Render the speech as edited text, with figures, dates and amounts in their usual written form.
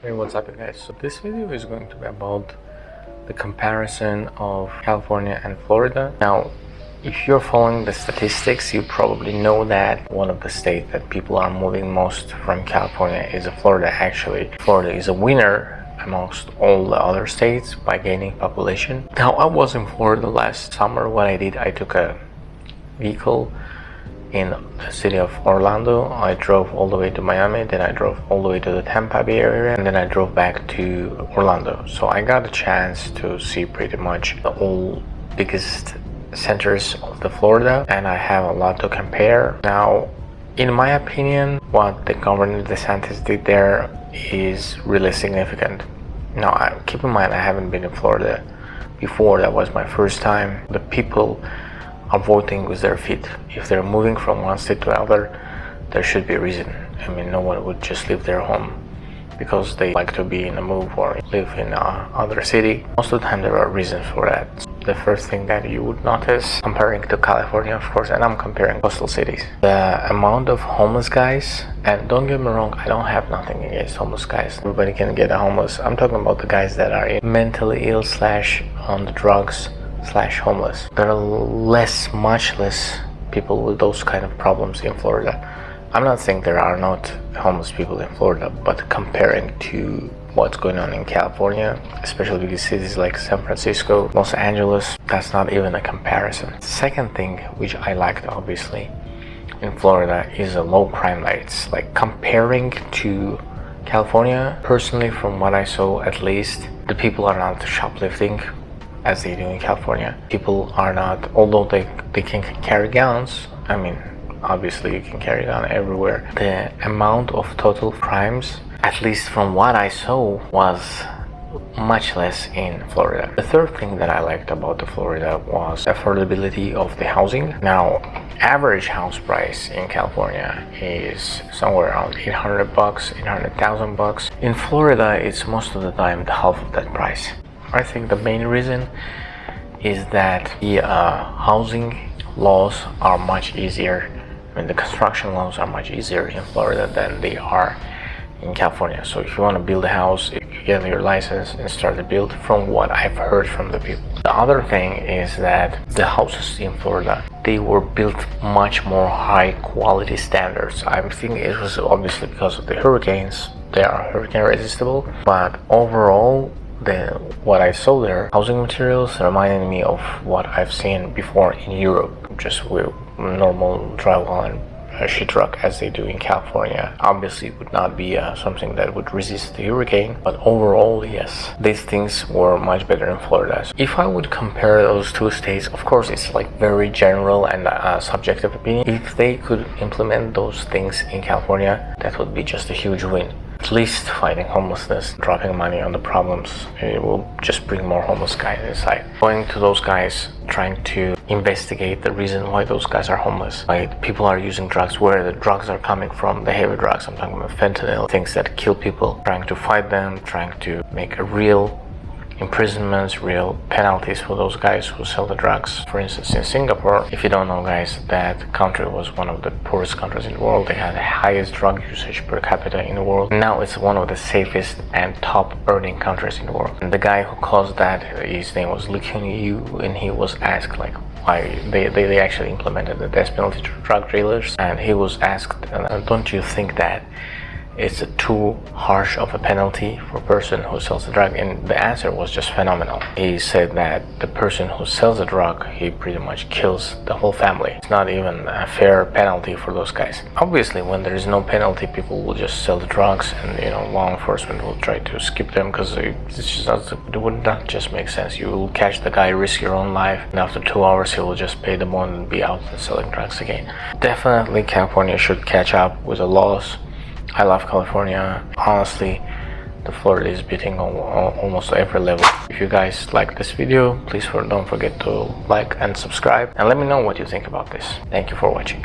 Hey, what's up, you guys? So this video is going to be about the comparison of California and Florida. Now, if you're following the statistics, you probably know that one of the states that people are moving most from California is Florida. Actually, Florida is a winner amongst all the other states by gaining population. Now, I was in Florida last summer. What I did, I took a vehicle in the city of Orlando. I drove all the way to Miami, then I drove all the way to the Tampa Bay area, and then I drove back to Orlando. So I got a chance to see pretty much the all biggest centers of the Florida, and I have a lot to compare. Now, in my opinion, what the Governor DeSantis did there is really significant. Now, keep in mind, I haven't been in Florida before. That was my first time. The people are voting with their feet. If they're moving from one state to another, there should be a reason. I mean, no one would just leave their home because they like to be in a move or live in another city. Most of the time there are reasons for that. The first thing that you would notice, comparing to California, of course, and I'm comparing coastal cities, the amount of homeless guys. And don't get me wrong, I don't have nothing against homeless guys. Everybody can get a homeless. I'm talking about the guys that are mentally ill / on the drugs / homeless. There are much less people with those kind of problems in Florida. I'm not saying there are not homeless people in Florida, but comparing to what's going on in California, especially with cities like San Francisco, Los Angeles, that's not even a comparison. Second thing which I liked, obviously, in Florida is the low crime rates. Like, comparing to California, personally, from what I saw, at least, the people are not shoplifting as they do in California. People are not, although they can carry guns. I mean, obviously you can carry a gun everywhere. The amount of total crimes, at least from what I saw, was much less in Florida. The third thing that I liked about the Florida was affordability of the housing. Now, average house price in California is somewhere around $800, $800,000. In Florida, it's most of the time the half of that price. I think the main reason is that the housing laws are much easier. I mean, the construction laws are much easier in Florida than they are in California. So if you want to build a house, you get your license and start to build, from what I've heard from the people. The other thing is that the houses in Florida, they were built much more high quality standards. I think it was obviously because of the hurricanes. They are hurricane resistible, but overall, what I saw there, housing materials reminded me of what I've seen before in Europe, just with normal drywall and sheetrock as they do in California. Obviously, it would not be something that would resist the hurricane, but overall, yes, these things were much better in Florida. So if I would compare those two states, of course, it's like very general and subjective opinion. If they could implement those things in California, that would be just a huge win. At least fighting homelessness, dropping money on the problems, it will just bring more homeless guys inside. Going to those guys, trying to investigate the reason why those guys are homeless, why people are using drugs, where the drugs are coming from, the heavy drugs. I'm talking about fentanyl, things that kill people. Trying to fight them, trying to make a real imprisonments, real penalties for those guys who sell the drugs. For instance, in Singapore, if you don't know, guys, that country was one of the poorest countries in the world. They had the highest drug usage per capita in the world. Now it's one of the safest and top earning countries in the world. And the guy who caused that, his name was Lee Kuan-yew, and he was asked like why they actually implemented the death penalty to drug dealers. And he was asked, don't you think that it's too harsh of a penalty for a person who sells the drug? And the answer was just phenomenal. He said that the person who sells the drug, he pretty much kills the whole family. It's not even a fair penalty for those guys. Obviously, when there is no penalty, people will just sell the drugs, and law enforcement will try to skip them because it would not just make sense. You will catch the guy, risk your own life, and after 2 hours he will just pay the bond and be out and selling drugs again. Definitely California should catch up with the laws. I love California. Honestly, the Florida is beating almost every level. If you guys like this video, please don't forget to like and subscribe, and let me know what you think about this. Thank you for watching.